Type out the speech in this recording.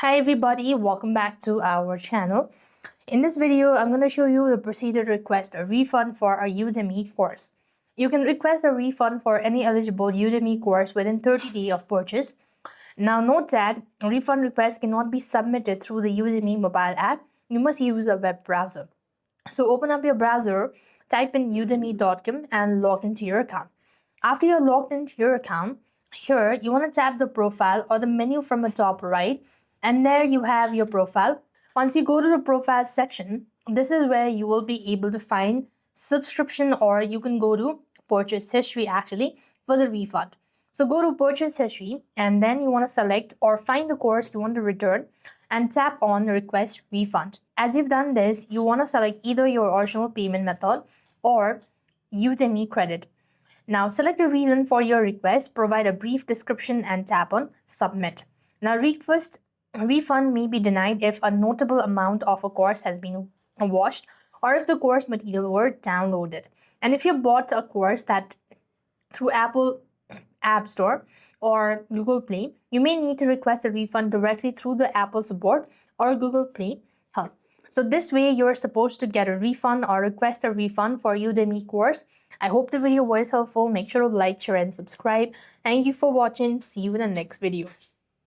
Hi everybody, welcome back to our channel. In this video, I'm going to show you the procedure to request a refund for a Udemy course. You can request a refund for any eligible Udemy course within 30 days of purchase. Now note that a refund request cannot be submitted through the Udemy mobile app. You must use a web browser. So open up your browser, type in udemy.com and log into your account. After you're logged into your account, here you want to tap the profile or the menu from the top right, and there you have your profile. Once you go to the profile section, this is where you will be able to find subscription, or you can go to purchase history actually for the refund. So go to purchase history and then you want to select or find the course you want to return and tap on request refund. As you've done this, you want to select either your original payment method or Udemy credit. Now select the reason for your request, provide a brief description and tap on submit. Now request refund may be denied if a notable amount of a course has been washed or if the course material were downloaded. And if you bought a course that through Apple App Store or Google Play, you may need to request a refund directly through the Apple support or Google Play help. So this way you're supposed to get a refund or request a refund for Udemy course. I hope the video was helpful. Make sure to like, share and subscribe. Thank you for watching. See you in the next video.